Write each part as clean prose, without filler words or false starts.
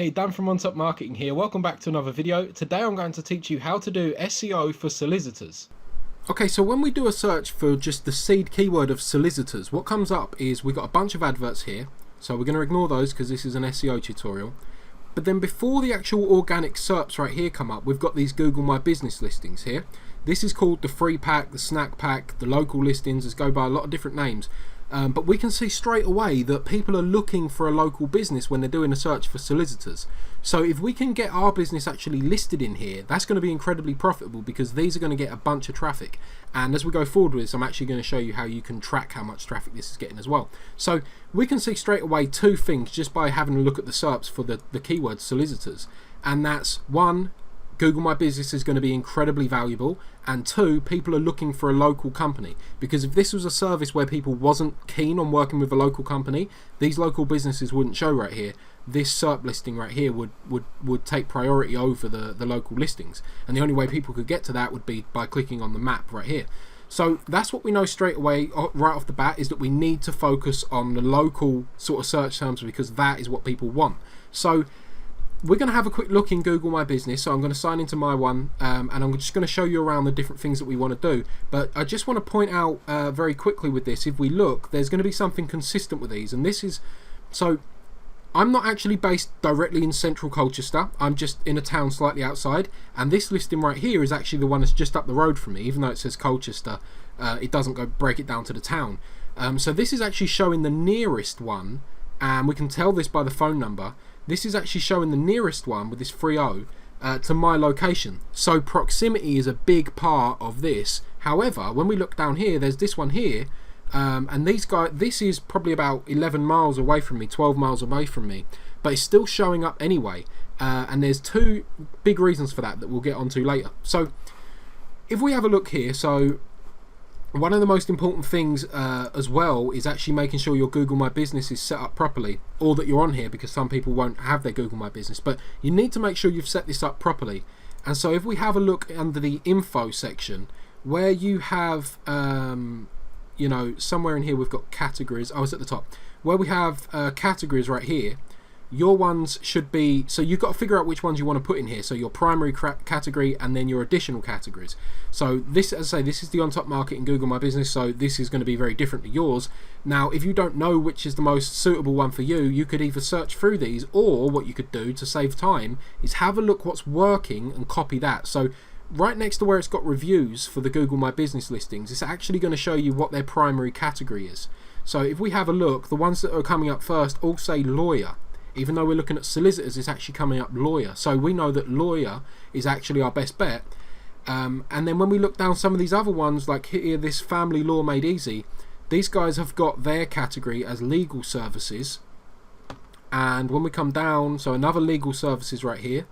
Hey, Dan from On Top Marketing here. Welcome back to another video. Today I'm going to teach you how to do SEO for solicitors. Okay, so when we do a search for just the seed keyword of solicitors, what comes up is we've got a bunch of adverts here. So we're going to ignore those because this is an SEO tutorial. But then before the actual organic SERPs right here come up, we've got these Google My Business listings here. This is called the free pack, the snack pack, the local listings. It's go by a lot of different names. But we can see straight away that people are looking for a local business when they're doing a search for solicitors. So if we can get our business actually listed in here, that's going to be incredibly profitable because these are going to get a bunch of traffic. And as we go forward with this, I'm actually going to show you how you can track how much traffic this is getting as well. So we can see straight away two things just by having a look at the SERPs for the keyword solicitors. And that's one, Google My Business is going to be incredibly valuable, and two, people are looking for a local company, because if this was a service where people wasn't keen on working with a local company, these local businesses wouldn't show right here. This SERP listing right here would take priority over the local listings, and the only way people could get to that would be by clicking on the map right here. So that's what we know straight away right off the bat, is that we need to focus on the local sort of search terms because that is what people want. So we're going to have a quick look in Google My Business. So I'm going to sign into my one, and I'm just going to show you around the different things that we want to do. But I just want to point out very quickly with this, if we look, there's going to be something consistent with these. And this is, so I'm not actually based directly in central Colchester. I'm just in a town slightly outside. And this listing right here is actually the one that's just up the road from me. Even though it says Colchester, it doesn't go break it down to the town. So this is actually showing the nearest one. And we can tell this by the phone number. This is actually showing the nearest one with this 30 to my location. So proximity is a big part of this. However, when we look down here, there's this one here, and these guys, this is probably about 11 miles away from me, 12 miles away from me, but it's still showing up anyway. And there's two big reasons for that we'll get onto later. So if we have a look here, so one of the most important things as well is actually making sure your Google My Business is set up properly, or that you're on here, because some people won't have their Google My Business, but you need to make sure you've set this up properly. And so if we have a look under the info section, where you have you know, somewhere in here we've got categories. Oh, it's at the top where we have categories right here. Your ones should be, so you've got to figure out which ones you want to put in here. So your primary category and then your additional categories. So this, as I say, this is the On Top Marketing Google My Business, so this is going to be very different to yours. Now, if you don't know which is the most suitable one for you, you could either search through these, or what you could do to save time is have a look what's working and copy that. So right next to where it's got reviews for the Google My Business listings, it's actually going to show you what their primary category is. So if we have a look, the ones that are coming up first all say lawyer. Even though we're looking at solicitors, it's actually coming up lawyer. So we know that lawyer is actually our best bet. And then when we look down some of these other ones, like here, this family law made easy, these guys have got their category as legal services. And when we come down, so another legal services right here.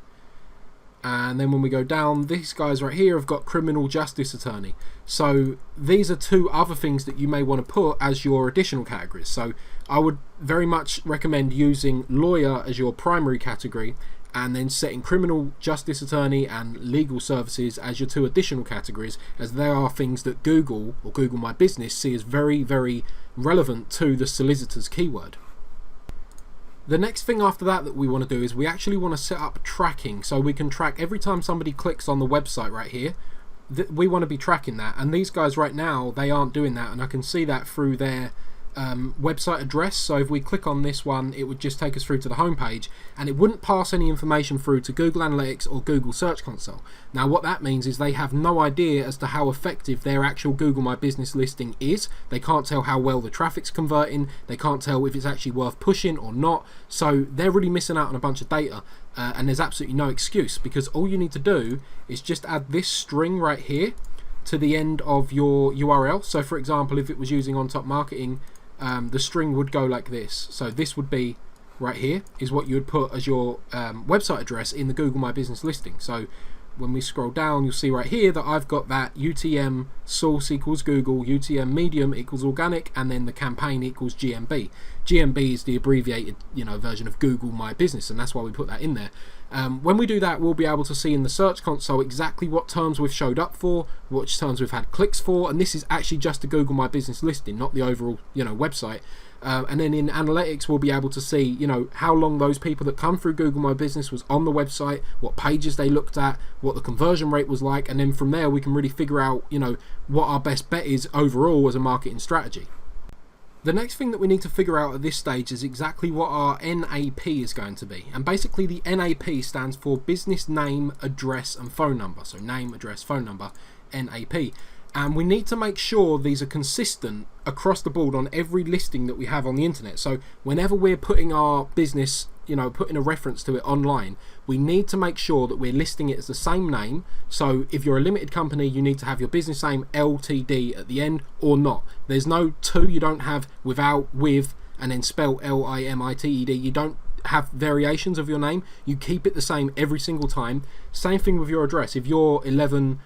And then when we go down, these guys right here have got criminal justice attorney. So these are two other things that you may want to put as your additional categories. So I would very much recommend using lawyer as your primary category, and then setting criminal justice attorney and legal services as your two additional categories, as they are things that Google or Google My Business see as very, very relevant to the solicitors keyword. The next thing after that we want to do is we actually want to set up tracking, so we can track every time somebody clicks on the website right here. We want to be tracking that, and these guys right now, they aren't doing that, and I can see that through their website address. So if we click on this one, it would just take us through to the home page, and it wouldn't pass any information through to Google Analytics or Google Search Console. Now what that means is they have no idea as to how effective their actual Google My Business listing is. They can't tell how well the traffic's converting, they can't tell if it's actually worth pushing or not. So they're really missing out on a bunch of data, and there's absolutely no excuse, because all you need to do is just add this string right here to the end of your URL. So for example, if it was using On Top Marketing, the string would go like this. So this would be right here is what you would put as your website address in the Google My Business listing. So when we scroll down, you'll see right here that I've got that UTM source equals Google, UTM medium equals organic, and then the campaign equals GMB. GMB is the abbreviated, version of Google My Business, and that's why we put that in there. When we do that, we'll be able to see in the Search Console exactly what terms we've showed up for, which terms we've had clicks for, and this is actually just a Google My Business listing, not the overall, website. and then in analytics we'll be able to see, you know, how long those people that come through Google My Business was on the website, what pages they looked at, what the conversion rate was like, and then from there we can really figure out, you know, what our best bet is overall as a marketing strategy. The next thing that we need to figure out at this stage is exactly what our NAP is going to be. And basically the NAP stands for business name, address and phone number. So name, address, phone number, NAP. And we need to make sure these are consistent across the board on every listing that we have on the internet. So whenever we're putting our business, you know, putting a reference to it online, we need to make sure that we're listing it as the same name. So if you're a limited company, you need to have your business name LTD at the end or not. There's no to, you don't have without, with, and then spell LIMITED. You don't have variations of your name. You keep it the same every single time. Same thing with your address. If you're 11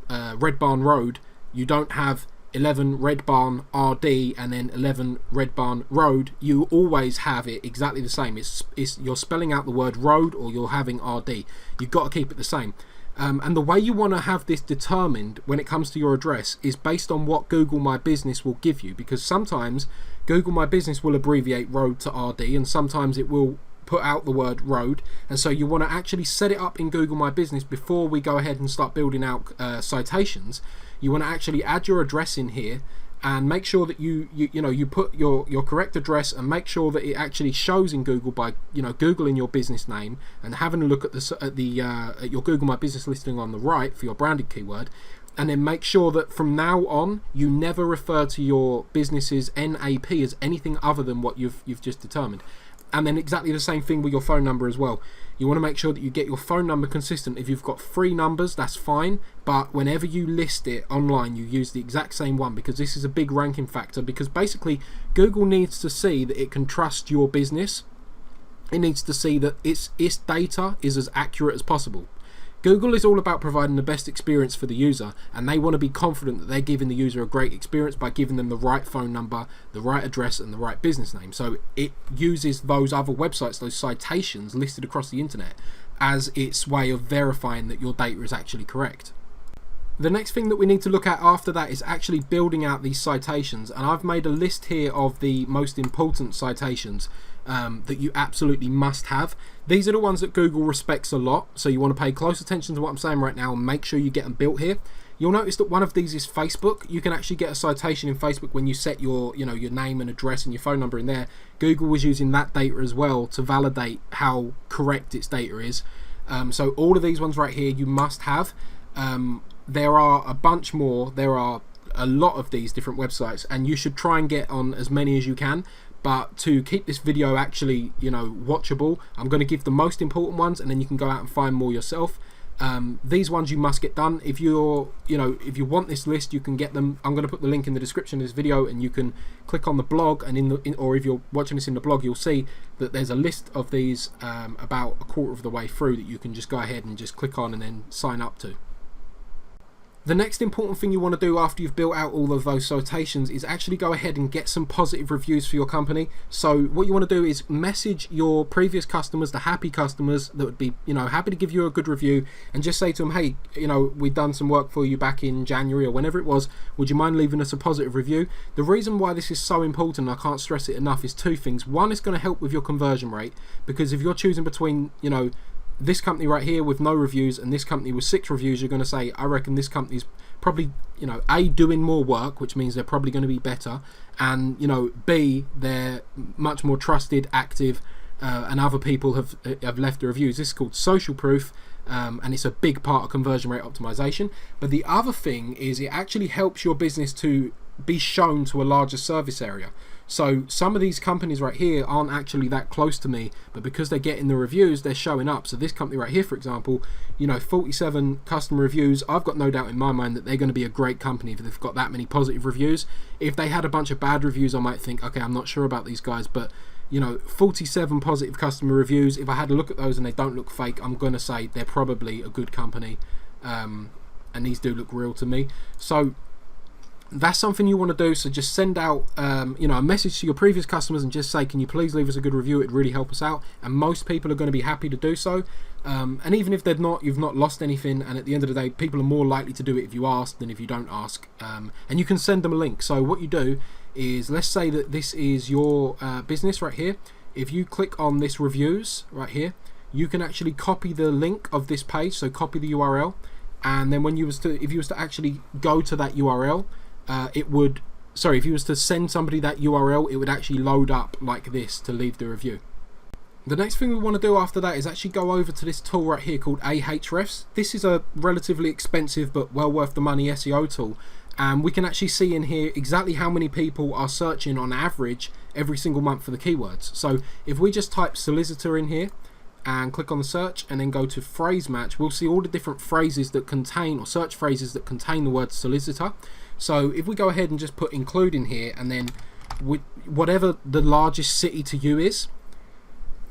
Red Barn Road, you don't have 11 Red Barn RD and then 11 Red Barn Road. You always have it exactly the same. It's you're spelling out the word road or you're having RD. You've got to keep it the same. And the way you want to have this determined when it comes to your address is based on what Google My Business will give you, because sometimes Google My Business will abbreviate road to RD and sometimes it will put out the word road, and so you want to actually set it up in Google My Business before we go ahead and start building out citations. You want to actually add your address in here and make sure that you put your correct address, and make sure that it actually shows in Google by, you know, googling your business name and having a look at your Google My Business listing on the right for your branded keyword. And then make sure that from now on you never refer to your business's NAP as anything other than what you've just determined. And then exactly the same thing with your phone number as well. You want to make sure that you get your phone number consistent. If you've got 3 numbers, that's fine, but whenever you list it online, you use the exact same one, because this is a big ranking factor, because basically Google needs to see that it can trust your business. It needs to see that its data is as accurate as possible. Google is all about providing the best experience for the user, and they want to be confident that they're giving the user a great experience by giving them the right phone number, the right address and the right business name. So it uses those other websites, those citations listed across the internet, as its way of verifying that your data is actually correct. The next thing that we need to look at after that is actually building out these citations, and I've made a list here of the most important citations that you absolutely must have. These are the ones that Google respects a lot, so you want to pay close attention to what I'm saying right now and make sure you get them built here. You'll notice that one of these is Facebook. You can actually get a citation in Facebook when you set your name and address and your phone number in there. Google was using that data as well to validate how correct its data is. So all of these ones right here you must have. There are a bunch more. There are a lot of these different websites, and you should try and get on as many as you can. But to keep this video actually, watchable, I'm going to give the most important ones, and then you can go out and find more yourself. These ones you must get done. If you want this list, you can get them. I'm going to put the link in the description of this video, and you can click on the blog, and or if you're watching this in the blog, you'll see that there's a list of these about a quarter of the way through that you can just go ahead and just click on and then sign up to. The next important thing you want to do after you've built out all of those citations is actually go ahead and get some positive reviews for your company. So what you want to do is message your previous customers, the happy customers that would be happy to give you a good review, and just say to them, hey, we've done some work for you back in January or whenever it was, would you mind leaving us a positive review? The reason why this is so important, I can't stress it enough, is 2 things. One, it's going to help with your conversion rate, because if you're choosing between this company right here with no reviews and this company with 6 reviews, you're going to say, I reckon this company's probably A, doing more work, which means they're probably going to be better, and B, they're much more trusted, active, and other people have left the reviews. This is called social proof, and it's a big part of conversion rate optimization. But the other thing is it actually helps your business to be shown to a larger service area. So some of these companies right here aren't actually that close to me, but because they're getting the reviews, they're showing up. So this company right here, for example, 47 customer reviews. I've got no doubt in my mind that they're going to be a great company if they've got that many positive reviews. If they had a bunch of bad reviews, I might think, okay, I'm not sure about these guys, but 47 positive customer reviews, if I had a look at those and they don't look fake, I'm going to say they're probably a good company, and these do look real to me. So that's something you want to do. So just send out a message to your previous customers and just say, can you please leave us a good review? It'd really help us out, and most people are going to be happy to do so. And even if they're not, you've not lost anything, and at the end of the day, people are more likely to do it if you ask than if you don't ask. And you can send them a link. So what you do is, let's say that this is your business right here. If you click on this reviews right here, you can actually copy the link of this page, so copy the URL, and then when you was to, if you was to actually go to that URL, it would, sorry, if you was to send somebody that URL, it would actually load up like this to leave the review. The next thing we want to do after that is actually go over to this tool right here called Ahrefs. This is a relatively expensive but well worth the money SEO tool, and we can actually see in here exactly how many people are searching on average every single month for the keywords. So if we just type solicitor in here and click on the search and then go to phrase match, we'll see all the different phrases that contain, or search phrases that contain the word solicitor. So if we go ahead and just put include in here, and then with whatever the largest city to you is,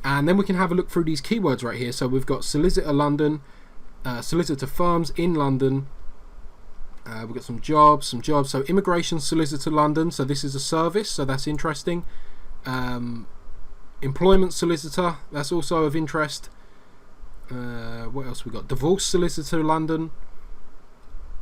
and then we can have a look through these keywords right here. So we've got solicitor London, solicitor firms in London, we've got some jobs. So immigration solicitor London, so this is a service, so that's interesting. Employment solicitor, that's also of interest. What else we got? Divorce solicitor London,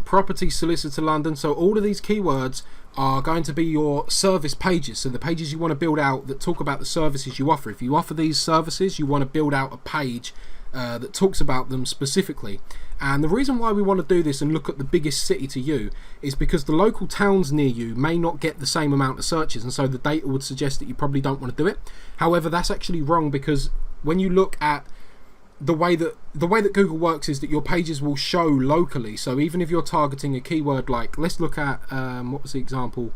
property solicitor London. So all of these keywords are going to be your service pages, so the pages you want to build out that talk about the services you offer. If you offer these services, you want to build out a page that talks about them specifically. And the reason why we want to do this and look at the biggest city to you is because the local towns near you may not get the same amount of searches, and so the data would suggest that you probably don't want to do it. However, that's actually wrong, because when you look at the way that Google works is that your pages will show locally. So even if you're targeting a keyword like, let's look at what was the example,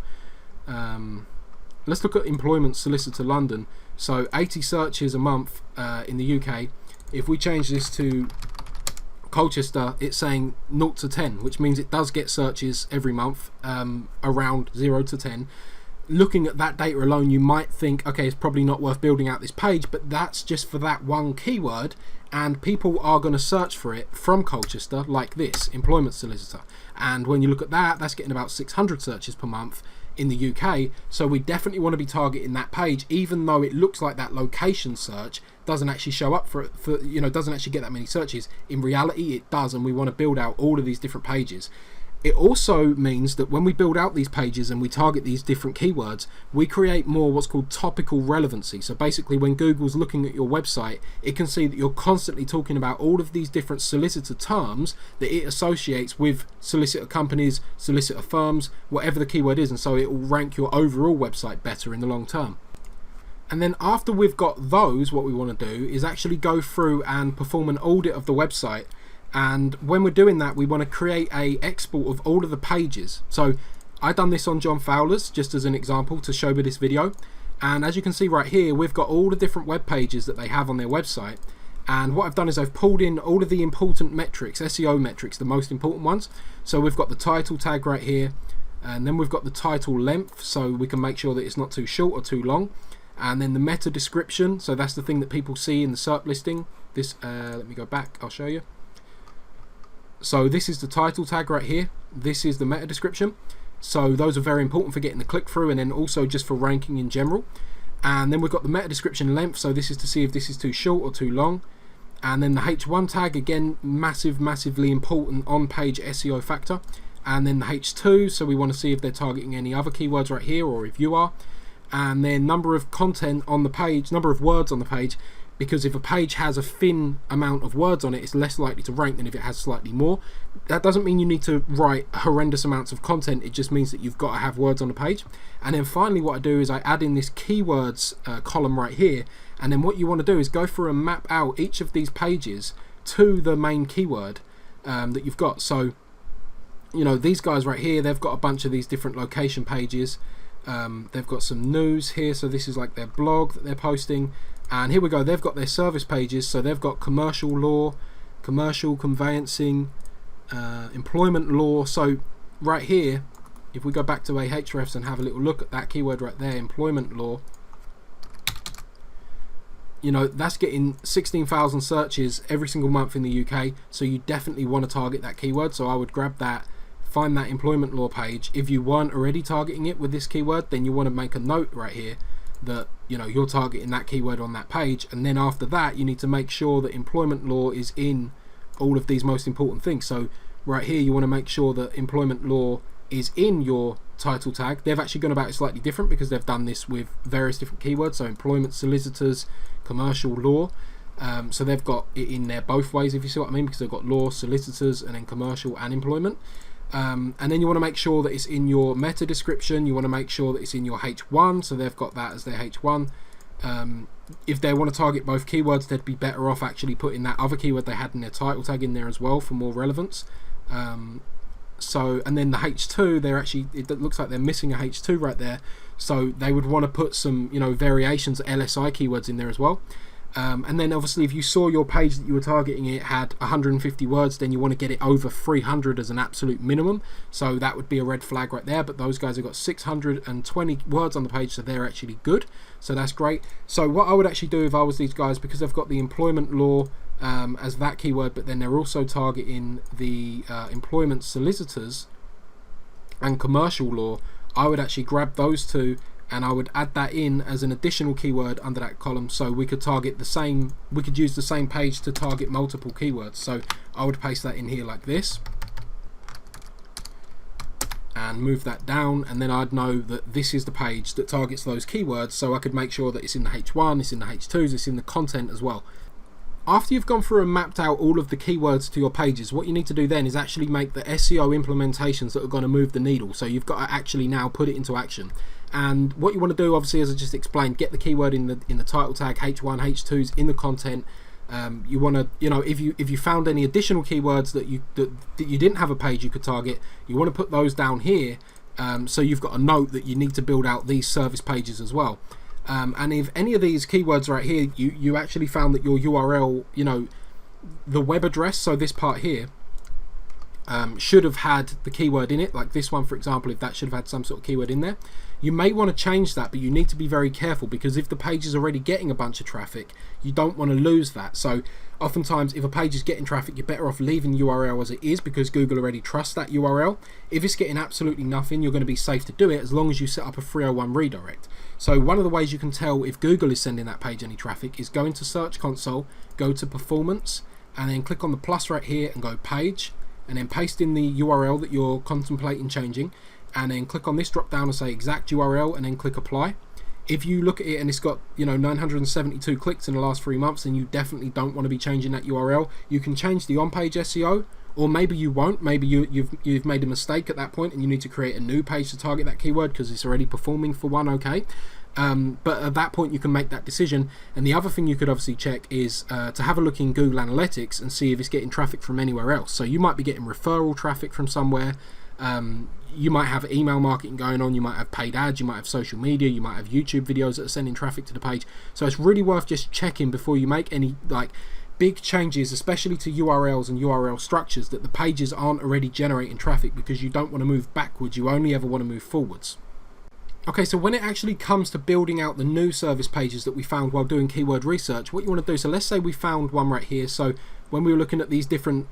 let's look at employment solicitor London, so 80 searches a month in the UK. If we change this to Colchester, it's saying 0 to 10, which means it does get searches every month, around 0 to 10. Looking at that data alone, you might think, okay, it's probably not worth building out this page, but that's just for that one keyword, and people are going to search for it from Colchester like this, employment solicitor. And when you look at that, that's getting about 600 searches per month in the UK. So we definitely want to be targeting that page, even though it looks like that location search doesn't actually show up for doesn't actually get that many searches. In reality, it does, and we want to build out all of these different pages. It also means that when we build out these pages and we target these different keywords, we create more what's called topical relevancy. So basically, when Google's looking at your website, it can see that you're constantly talking about all of these different solicitor terms that it associates with solicitor companies, solicitor firms, whatever the keyword is, and so it will rank your overall website better in the long term. And then after we've got those, what we want to do is actually go through and perform an audit of the website. And when we're doing that, we want to create a export of all of the pages. So I done this on John Fowler's just as an example to show with this video, and as you can see right here, we've got all the different web pages that they have on their website. And what I've done is I've pulled in all of the important metrics, SEO metrics, the most important ones. So we've got the title tag right here, and then we've got the title length, so we can make sure that it's not too short or too long. And then the meta description, so that's the thing that people see in the SERP listing. This let me go back, I'll show you. So this is the title tag right here, this is the meta description. So those are very important for getting the click through, and then also just for ranking in general. And then we've got the meta description length, so this is to see if this is too short or too long. And then the H1 tag, again, massively important on page SEO factor. And then the H2, so we want to see if they're targeting any other keywords right here, or if you are. And then number of content on the page, number of words on the page, because if a page has a thin amount of words on it, it's less likely to rank than if it has slightly more. That doesn't mean you need to write horrendous amounts of content, it just means that you've got to have words on the page. And then finally what I do is I add in this keywords column right here, and then what you want to do is go through and map out each of these pages to the main keyword that you've got. So, you know, these guys right here, they've got a bunch of these different location pages. They've got some news here, so this is like their blog that they're posting. And here we go, they've got their service pages, so they've got commercial law, commercial conveyancing, employment law. So right here, if we go back to Ahrefs and have a little look at that keyword right there, employment law, you know, that's getting 16,000 searches every single month in the UK, so you definitely want to target that keyword. So I would grab that, find that employment law page. If you weren't already targeting it with this keyword, then you want to make a note right here that, you know, you're targeting that keyword on that page. And then after that, you need to make sure that employment law is in all of these most important things. So right here, you want to make sure that employment law is in your title tag. They've actually gone about it slightly different because they've done this with various different keywords, so employment, solicitors, commercial, law. So they've got it in there both ways, if you see what I mean, because they've got law, solicitors, and then commercial and employment. And then you want to make sure that it's in your meta description. You want to make sure that it's in your H1, so they've got that as their H1. If they want to target both keywords, they'd be better off actually putting that other keyword they had in their title tag in there as well for more relevance. And then the H2, they're actually, it looks like they're missing a H2 right there, so they would want to put some, variations, LSI keywords in there as well. And then obviously if you saw your page that you were targeting, it had 150 words, then you want to get it over 300 as an absolute minimum, so that would be a red flag right there. But those guys have got 620 words on the page, so they're actually good, so that's great. So what I would actually do if I was these guys, because they've got the employment law as that keyword, but then they're also targeting the employment solicitors and commercial law, I would actually grab those two and I would add that in as an additional keyword under that column, so we could target the same, we could use the same page to target multiple keywords. So I would paste that in here like this and move that down, and then I'd know that this is the page that targets those keywords, so I could make sure that it's in the H1, it's in the H2s, it's in the content as well. After you've gone through and mapped out all of the keywords to your pages, what you need to do then is actually make the SEO implementations that are going to move the needle. So you've got to actually now put it into action. And what you want to do, obviously, as I just explained, get the keyword in the title tag, H1, H2s, in the content. You want to, if you found any additional keywords that you didn't have a page you could target, you want to put those down here. So you've got a note that you need to build out these service pages as well. And if any of these keywords right here, you actually found that your URL, the web address, so this part here, should have had the keyword in it, like this one for example, if that should have had some sort of keyword in there, you may want to change that, but you need to be very careful, because if the page is already getting a bunch of traffic, you don't want to lose that. So oftentimes if a page is getting traffic, you're better off leaving URL as it is, because Google already trusts that URL. If it's getting absolutely nothing, you're going to be safe to do it as long as you set up a 301 redirect. So one of the ways you can tell if Google is sending that page any traffic is go into Search Console, go to Performance, and then click on the plus right here and go Page, and then paste in the URL that you're contemplating changing, and then click on this drop down and say exact URL, and then click Apply. If you look at it and it's got 972 clicks in the last 3 months, then you definitely don't want to be changing that URL. You can change the on-page SEO, or maybe you won't. Maybe you've made a mistake at that point and you need to create a new page to target that keyword because it's already performing for one. Okay, but at that point you can make that decision. And the other thing you could obviously check is to have a look in Google Analytics and see if it's getting traffic from anywhere else. So you might be getting referral traffic from somewhere. You might have email marketing going on, you might have paid ads, you might have social media, you might have YouTube videos that are sending traffic to the page. So it's really worth just checking before you make any big changes, especially to URLs and URL structures, that the pages aren't already generating traffic, because you don't want to move backwards, you only ever want to move forwards. Okay, so when it actually comes to building out the new service pages that we found while doing keyword research, what you want to do, so let's say we found one right here. So when we were looking at these different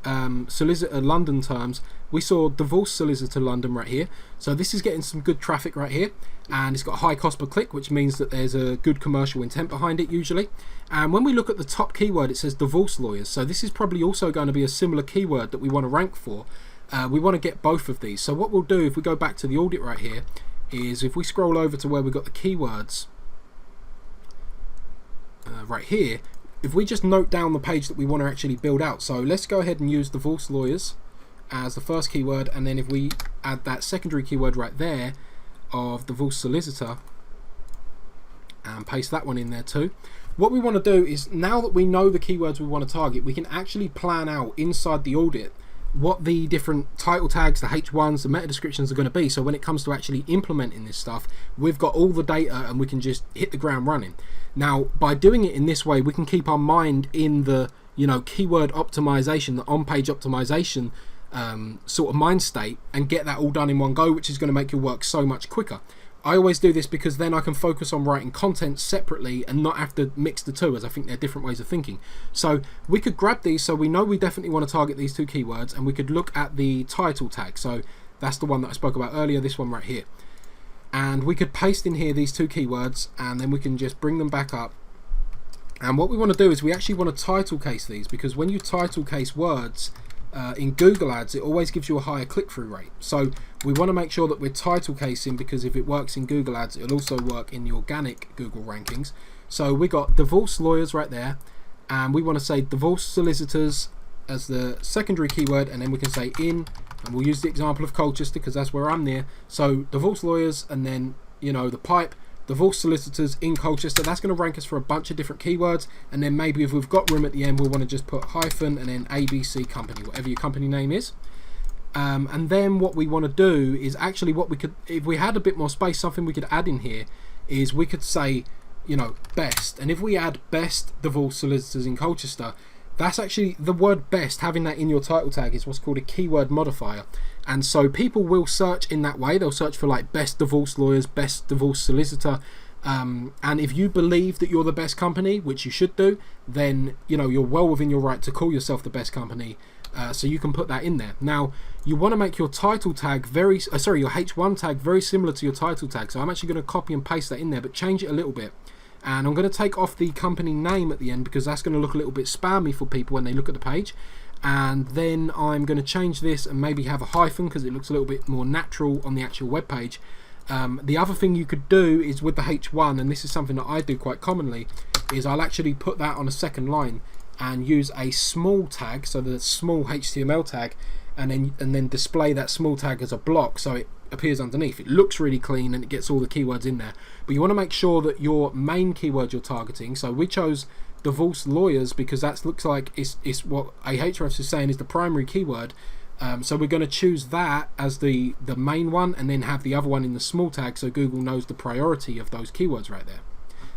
Solicitor London terms, we saw Divorce Solicitor London right here. So this is getting some good traffic right here, and it's got a high cost per click, which means that there's a good commercial intent behind it usually. And when we look at the top keyword, it says divorce lawyers. So this is probably also going to be a similar keyword that we want to rank for. We want to get both of these. So what we'll do, if we go back to the audit right here, is if we scroll over to where we've got the keywords right here, if we just note down the page that we want to actually build out. So let's go ahead and use divorce lawyers as the first keyword, and then if we add that secondary keyword right there of divorce solicitor and paste that one in there too. What we want to do is, now that we know the keywords we want to target, we can actually plan out inside the audit what the different title tags, the H1s, the meta descriptions are going to be. So when it comes to actually implementing this stuff, we've got all the data and we can just hit the ground running. Now, by doing it in this way, we can keep our mind in the keyword optimization, the on-page optimization sort of mind state, and get that all done in one go, which is going to make your work so much quicker. I always do this because then I can focus on writing content separately and not have to mix the two, as I think they're different ways of thinking. So we could grab these, so we know we definitely want to target these two keywords, and we could look at the title tag. So that's the one that I spoke about earlier, this one right here. And we could paste in here these two keywords, and then we can just bring them back up. And what we want to do is we actually want to title case these, because when you title case words, in Google Ads, it always gives you a higher click-through rate. So we want to make sure that we're title casing, because if it works in Google Ads, it'll also work in the organic Google rankings. So we got divorce lawyers right there, and we want to say divorce solicitors as the secondary keyword, and then we can say in, and we'll use the example of Colchester because that's where I'm near. So divorce lawyers, and then the pipe, divorce solicitors in Colchester. That's going to rank us for a bunch of different keywords, and then maybe if we've got room at the end, we'll want to just put hyphen and then ABC company, whatever your company name is. And then what we want to do is actually what we could, if we had a bit more space, something we could add in here is we could say best, and if we add best divorce solicitors in Colchester, that's actually the word best. Having that in your title tag is what's called a keyword modifier, and so people will search in that way. They'll search for like best divorce lawyers, best divorce solicitor, and if you believe that you're the best company, which you should do, then you're well within your right to call yourself the best company. So you can put that in there. Now you want to make your title tag your H1 tag very similar to your title tag. So I'm actually going to copy and paste that in there, but change it a little bit. And I'm going to take off the company name at the end because that's going to look a little bit spammy for people when they look at the page. And then I'm going to change this and maybe have a hyphen because it looks a little bit more natural on the actual web page. The other thing you could do is with the H1, and this is something that I do quite commonly, is I'll actually put that on a second line and use a small tag, so the small HTML tag, and then display that small tag as a block so it appears underneath. It looks really clean and it gets all the keywords in there, but you want to make sure that your main keyword you're targeting, so we chose divorce lawyers because that looks like it's what Ahrefs is saying is the primary keyword, so we're going to choose that as the main one and then have the other one in the small tag so Google knows the priority of those keywords right there.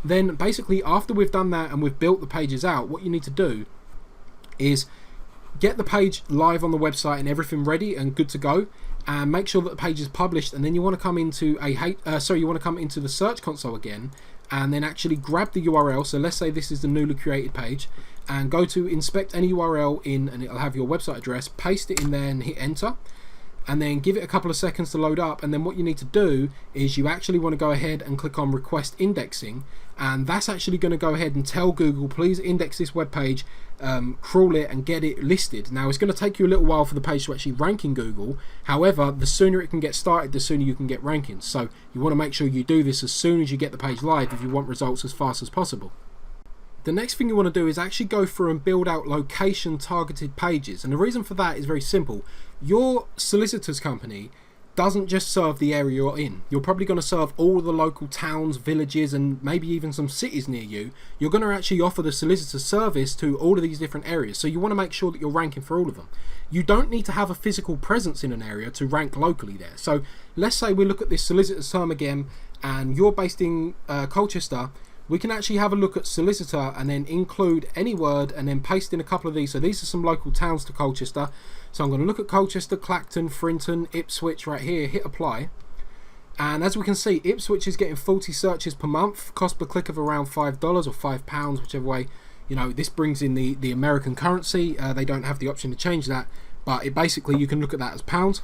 Then basically after we've done that and we've built the pages out, what you need to do is get the page live on the website and everything ready and good to go, and make sure that the page is published, and then you want to come into the Search Console again and then actually grab the URL. So let's say this is the newly created page, and go to inspect any URL in, and it'll have your website address. Paste it in there and hit enter, and then give it a couple of seconds to load up. And then what you need to do is you actually want to go ahead and click on request indexing, and that's actually going to go ahead and tell Google, please index this web page, crawl it and get it listed. Now it's going to take you a little while for the page to actually rank in Google. However, the sooner it can get started, the sooner you can get rankings. So you want to make sure you do this as soon as you get the page live if you want results as fast as possible. The next thing you want to do is actually go through and build out location targeted pages, and the reason for that is very simple. Your solicitor's company doesn't just serve the area you're in. You're probably going to serve all the local towns, villages, and maybe even some cities near you. You're going to actually offer the solicitor service to all of these different areas, so you want to make sure that you're ranking for all of them. You don't need to have a physical presence in an area to rank locally there. So let's say we look at this solicitor's term again, and you're based in Colchester. We can actually have a look at solicitor and then include any word and then paste in a couple of these. So these are some local towns to Colchester. So I'm going to look at Colchester, Clacton, Frinton, Ipswich right here, hit apply. And as we can see, Ipswich is getting 40 searches per month, cost per click of around $5 or £5, whichever way. This brings in the American currency. They don't have the option to change that, but it basically, you can look at that as pounds.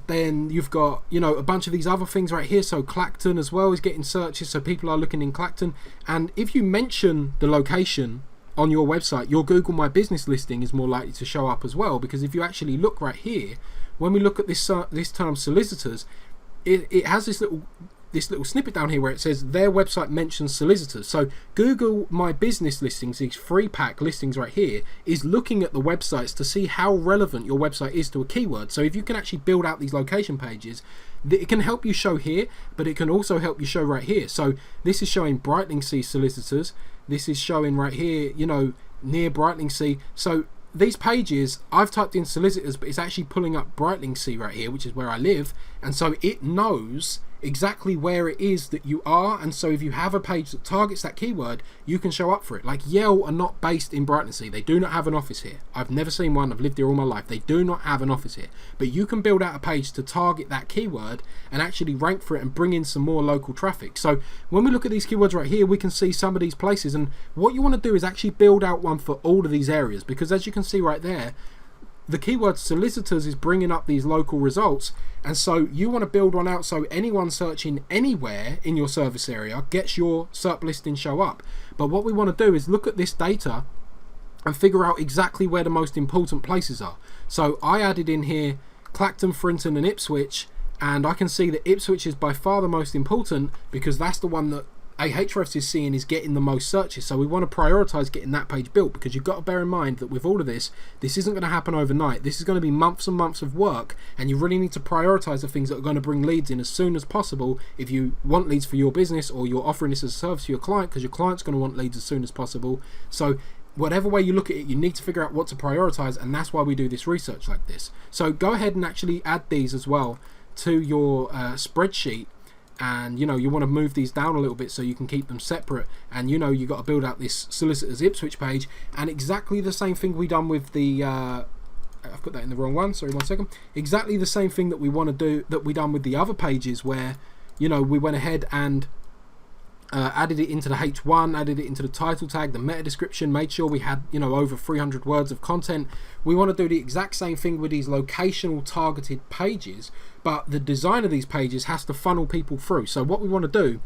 Then you've got a bunch of these other things right here. So Clacton as well is getting searches, so people are looking in Clacton. And if you mention the location on your website, your Google My Business listing is more likely to show up as well, because if you actually look right here, when we look at this term solicitors, it has this little snippet down here where it says their website mentions solicitors. So Google My Business listings, these free pack listings right here, is looking at the websites to see how relevant your website is to a keyword. So if you can actually build out these location pages, it can help you show here, but it can also help you show right here. So this is showing Brightlingsea solicitors. This is showing right here, near Brightlingsea. So these pages, I've typed in solicitors, but it's actually pulling up Brightlingsea right here, which is where I live. And so it knows exactly where it is that you are, and so if you have a page that targets that keyword, you can show up for it. Like Yale are not based in Brightlingsea. They do not have an office here. I've never seen one. I've lived here all my life. They do not have an office here, but you can build out a page to target that keyword and actually rank for it and bring in some more local traffic. So when we look at these keywords right here, we can see some of these places, and what you want to do is actually build out one for all of these areas, because as you can see right there, the keyword solicitors is bringing up these local results, and so you want to build one out so anyone searching anywhere in your service area gets your SERP listing show up. But what we want to do is look at this data and figure out exactly where the most important places are. So I added in here Clacton, Frinton and Ipswich, and I can see that Ipswich is by far the most important because that's the one that Ahrefs is seeing is getting the most searches. So we want to prioritize getting that page built, because you've got to bear in mind that with all of this isn't going to happen overnight. This is going to be months and months of work, and you really need to prioritize the things that are going to bring leads in as soon as possible if you want leads for your business, or you're offering this as a service to your client, because your client's going to want leads as soon as possible. So whatever way you look at it, you need to figure out what to prioritize, and that's why we do this research like this. So go ahead and actually add these as well to your spreadsheet. And you want to move these down a little bit so you can keep them separate, and you got to build out this Solicitors Ipswich page. And exactly the same thing we done with the I've put that in the wrong one, sorry, 1 second. Exactly the same thing that we want to do that we done with the other pages, where we went ahead and added it into the H1, added it into the title tag, the meta description, made sure we had over 300 words of content. We want to do the exact same thing with these locational targeted pages, but the design of these pages has to funnel people through. So what we want to do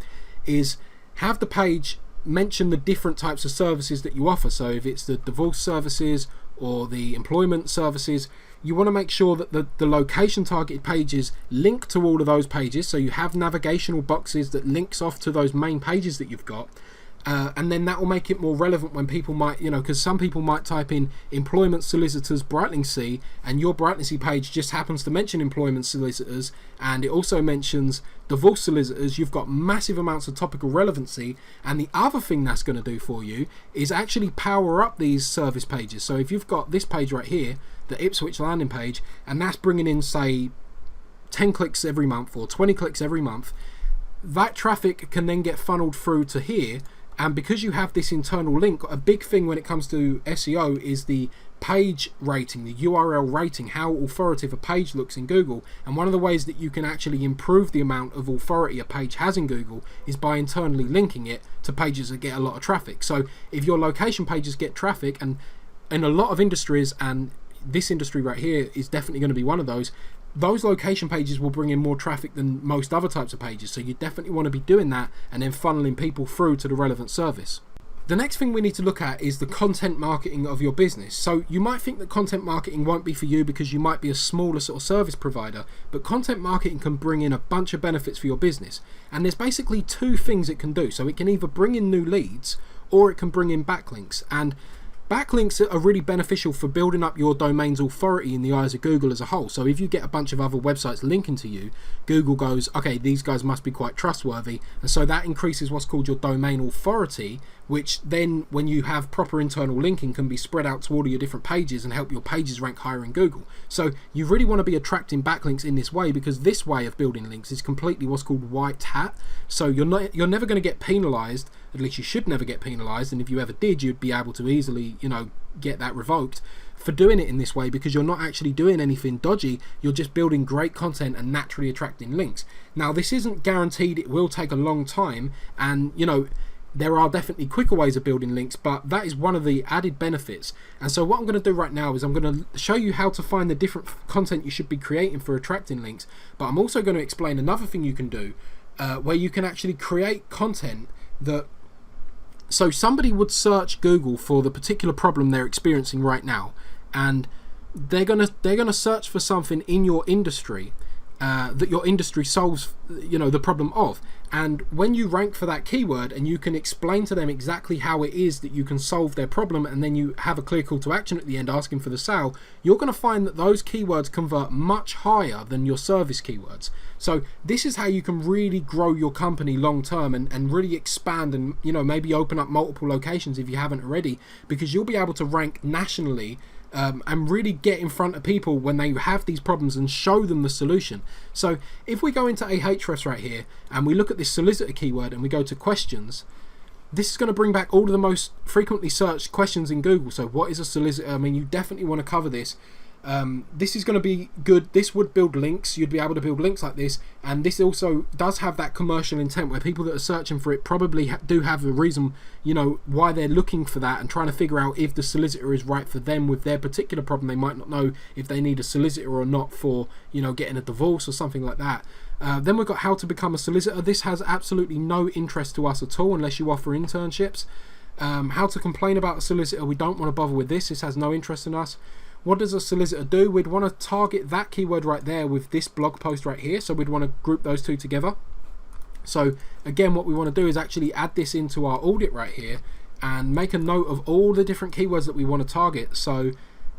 is have the page mention the different types of services that you offer. So if it's the divorce services or the employment services, you want to make sure that the location targeted pages link to all of those pages, so you have navigational boxes that links off to those main pages that you've got. And then that will make it more relevant when people might, because some people might type in employment solicitors Brightlingsea, and your Brightlingsea page just happens to mention employment solicitors, and it also mentions divorce solicitors. You've got massive amounts of topical relevancy. And the other thing that's going to do for you is actually power up these service pages. So if you've got this page right here, the Ipswich landing page, and that's bringing in, say, 10 clicks every month or 20 clicks every month, that traffic can then get funneled through to here. And because you have this internal link, a big thing when it comes to SEO is the page rating, the URL rating, how authoritative a page looks in Google. And one of the ways that you can actually improve the amount of authority a page has in Google is by internally linking it to pages that get a lot of traffic. So if your location pages get traffic, and in a lot of industries, and this industry right here is definitely going to be one of those location pages will bring in more traffic than most other types of pages. So you definitely want to be doing that and then funneling people through to the relevant service. The next thing we need to look at is the content marketing of your business. So you might think that content marketing won't be for you because you might be a smaller sort of service provider, but content marketing can bring in a bunch of benefits for your business. And there's basically two things it can do. So it can either bring in new leads, or it can bring in backlinks. And backlinks are really beneficial for building up your domain's authority in the eyes of Google as a whole. So if you get a bunch of other websites linking to you, Google goes, okay, these guys must be quite trustworthy. And so that increases what's called your domain authority, which then, when you have proper internal linking, can be spread out to all of your different pages and help your pages rank higher in Google. So you really want to be attracting backlinks in this way, because this way of building links is completely what's called white hat. So you're never going to get penalized. At least you should never get penalized, and if you ever did, you'd be able to easily get that revoked for doing it in this way, because you're not actually doing anything dodgy. You're just building great content and naturally attracting links. Now, this isn't guaranteed. It will take a long time, and there are definitely quicker ways of building links, but that is one of the added benefits. And so what I'm going to do right now is I'm going to show you how to find the different content you should be creating for attracting links, but I'm also going to explain another thing you can do where you can actually create content that, so somebody would search Google for the particular problem they're experiencing right now, and they're gonna search for something in your industry that your industry solves the problem of. And when you rank for that keyword and you can explain to them exactly how it is that you can solve their problem, and then you have a clear call to action at the end asking for the sale, you're going to find that those keywords convert much higher than your service keywords. So this is how you can really grow your company long term and really expand, and maybe open up multiple locations if you haven't already, because you'll be able to rank nationally and really get in front of people when they have these problems and show them the solution. So if we go into Ahrefs right here and we look at this solicitor keyword and we go to questions, this is going to bring back all of the most frequently searched questions in Google. So what is a solicitor? I mean, you definitely want to cover this. This is going to be good. This would build links. You'd be able to build links like this, and this also does have that commercial intent where people that are searching for it probably do have a reason, why they're looking for that and trying to figure out if the solicitor is right for them with their particular problem. They might not know if they need a solicitor or not for getting a divorce or something like that. Then we've got how to become a solicitor. This has absolutely no interest to us at all unless you offer internships. How to complain about a solicitor. We don't want to bother with this. This has no interest in us. What does a solicitor do? We'd want to target that keyword right there with this blog post right here. So we'd want to group those two together. So again, what we want to do is actually add this into our audit right here and make a note of all the different keywords that we want to target. So,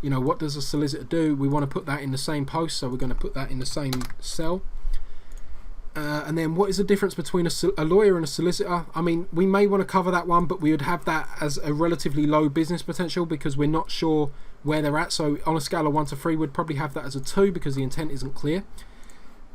you know, what does a solicitor do? We want to put that in the same post, so we're going to put that in the same cell. And then what is the difference between a lawyer and a solicitor? I mean, we may want to cover that one, but we would have that as a relatively low business potential because we're not sure where they're at. So on a scale of 1 to 3, we'd probably have that as a 2 because the intent isn't clear.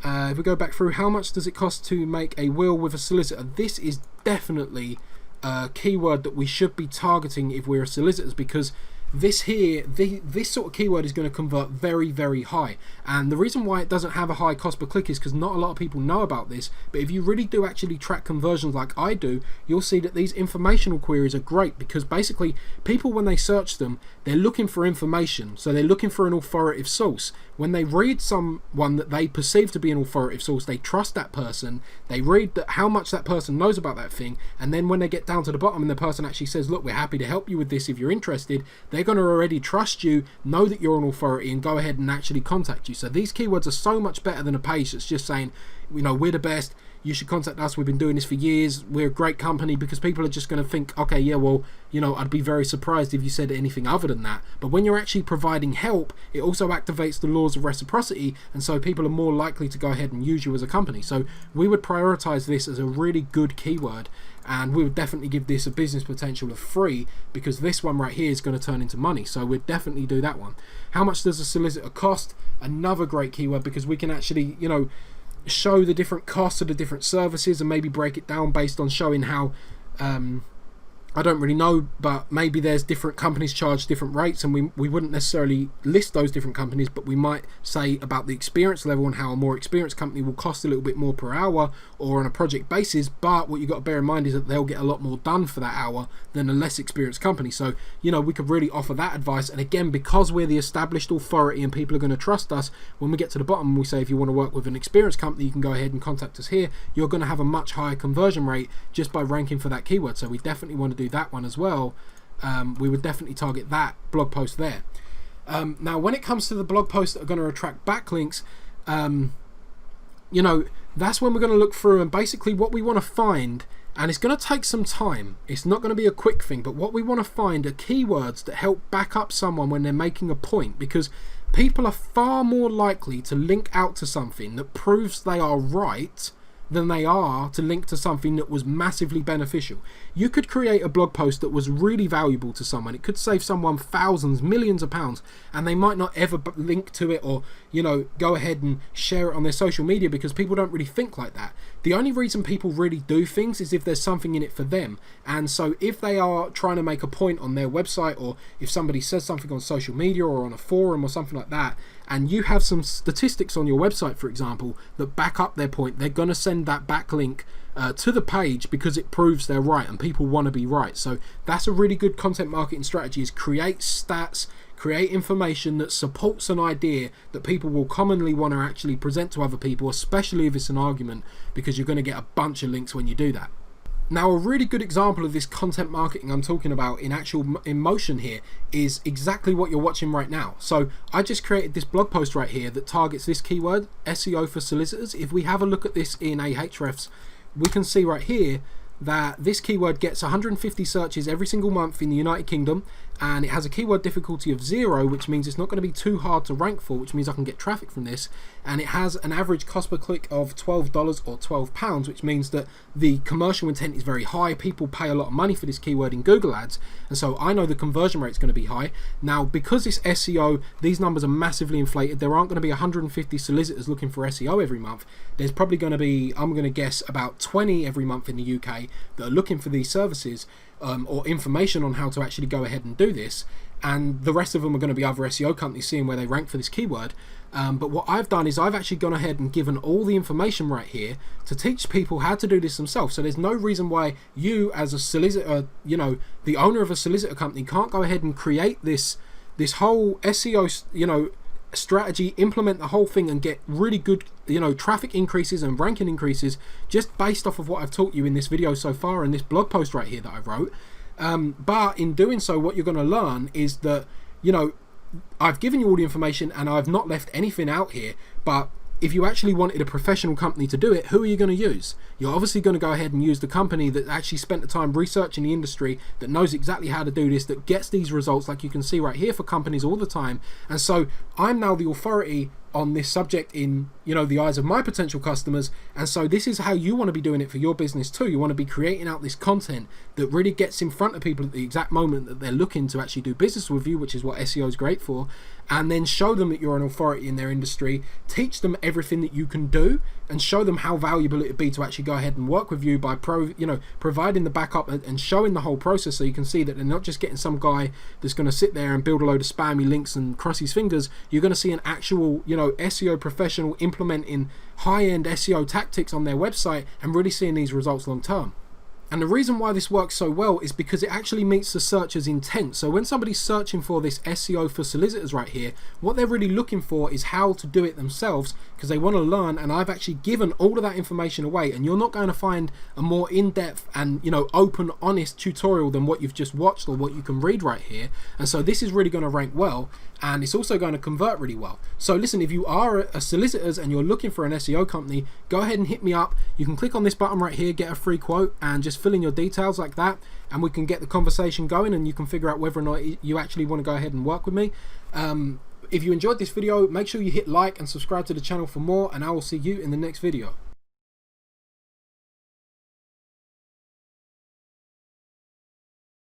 If we go back through, how much does it cost to make a will with a solicitor? This is definitely a keyword that we should be targeting if we're solicitors, because this here, this sort of keyword is going to convert very, very high. And the reason why it doesn't have a high cost per click is because not a lot of people know about this. But if you really do actually track conversions like I do, you'll see that these informational queries are great, because basically people, when they search them, they're looking for information. So they're looking for an authoritative source. When they read someone that they perceive to be an authoritative source, they trust that person, they read how much that person knows about that thing, and then when they get down to the bottom and the person actually says, look, we're happy to help you with this if you're interested, they're going to already trust you, know that you're an authority, and go ahead and actually contact you. So these keywords are so much better than a page that's just saying, you know, we're the best, you should contact us, we've been doing this for years, we're a great company, because people are just going to think, okay, yeah, well, you know, I'd be very surprised if you said anything other than that. But when you're actually providing help, it also activates the laws of reciprocity, and so people are more likely to go ahead and use you as a company. So we would prioritize this as a really good keyword, and we would definitely give this a business potential of 3, because this one right here is going to turn into money. So we'd definitely do that one. How much does a solicitor cost? Another great keyword, because we can actually, you know, show the different costs of the different services and maybe break it down based on showing how I don't really know, but maybe there's different companies charge different rates, and we wouldn't necessarily list those different companies, but we might say about the experience level and how a more experienced company will cost a little bit more per hour or on a project basis. But what you got to bear in mind is that they'll get a lot more done for that hour than a less experienced company. So, you know, we could really offer that advice. And again, because we're the established authority and people are going to trust us, when we get to the bottom, we say if you want to work with an experienced company, you can go ahead and contact us here. You're going to have a much higher conversion rate just by ranking for that keyword. So we definitely want to do that one as well. We would definitely target that blog post there. Now, when it comes to the blog posts that are going to attract backlinks, you know, that's when we're going to look through, and basically what we want to find, and it's going to take some time, it's not going to be a quick thing, but what we want to find are keywords that help back up someone when they're making a point, because people are far more likely to link out to something that proves they are right than they are to link to something that was massively beneficial. You could create a blog post that was really valuable to someone. It could save someone thousands, millions of pounds, and they might not ever link to it or, you know, go ahead and share it on their social media, because people don't really think like that. The only reason people really do things is if there's something in it for them. And so if they are trying to make a point on their website, or if somebody says something on social media or on a forum or something like that, and you have some statistics on your website, for example, that back up their point, they're going to send that backlink to the page because it proves they're right, and people want to be right. So that's a really good content marketing strategy, is create stats, create information that supports an idea that people will commonly want to actually present to other people, especially if it's an argument, because you're going to get a bunch of links when you do that. Now, a really good example of this content marketing I'm talking about in motion here is exactly what you're watching right now. So I just created this blog post right here that targets this keyword, SEO for solicitors. If we have a look at this in Ahrefs, we can see right here that this keyword gets 150 searches every single month in the United Kingdom, and it has a keyword difficulty of 0, which means it's not going to be too hard to rank for, which means I can get traffic from this. And it has an average cost per click of $12 or £12, which means that the commercial intent is very high. People pay a lot of money for this keyword in Google Ads, and so I know the conversion rate is going to be high. Now, because it's SEO, these numbers are massively inflated. There aren't going to be 150 solicitors looking for SEO every month. There's probably going to be, I'm going to guess, about 20 every month in the UK that are looking for these services, or information on how to actually go ahead and do this, and the rest of them are going to be other SEO companies seeing where they rank for this keyword. But what I've done is I've actually gone ahead and given all the information right here to teach people how to do this themselves. So there's no reason why you, as a solicitor, you know, the owner of a solicitor company, can't go ahead and create this whole SEO, you know, strategy, implement the whole thing, and get really good, you know, traffic increases and ranking increases just based off of what I've taught you in this video so far, and this blog post right here that I wrote. But in doing so, what you're going to learn is that, you know, I've given you all the information and I've not left anything out here, but if you actually wanted a professional company to do it, who are you going to use? You're obviously going to go ahead and use the company that actually spent the time researching the industry, that knows exactly how to do this, that gets these results like you can see right here for companies all the time. And so I'm now the authority on this subject in, you know, the eyes of my potential customers. And so this is how you want to be doing it for your business too. You want to be creating out this content that really gets in front of people at the exact moment that they're looking to actually do business with you, which is what SEO is great for, and then show them that you're an authority in their industry, teach them everything that you can do, and show them how valuable it would be to actually go ahead and work with you by providing the backup and showing the whole process, so you can see that they're not just getting some guy that's going to sit there and build a load of spammy links and cross his fingers. You're going to see an actual, you know, SEO professional implementing high-end SEO tactics on their website and really seeing these results long term. And the reason why this works so well is because it actually meets the searcher's intent. So when somebody's searching for this SEO for solicitors right here, what they're really looking for is how to do it themselves, because they want to learn. And I've actually given all of that information away, and you're not going to find a more in-depth and, you know, open, honest tutorial than what you've just watched or what you can read right here. And so this is really going to rank well, and it's also going to convert really well. So listen, if you are a solicitors and you're looking for an SEO company, go ahead and hit me up. You can click on this button right here, get a free quote, and just fill in your details like that, and we can get the conversation going, and you can figure out whether or not you actually want to go ahead and work with me. If you enjoyed this video, make sure you hit like and subscribe to the channel for more, and I will see you in the next video.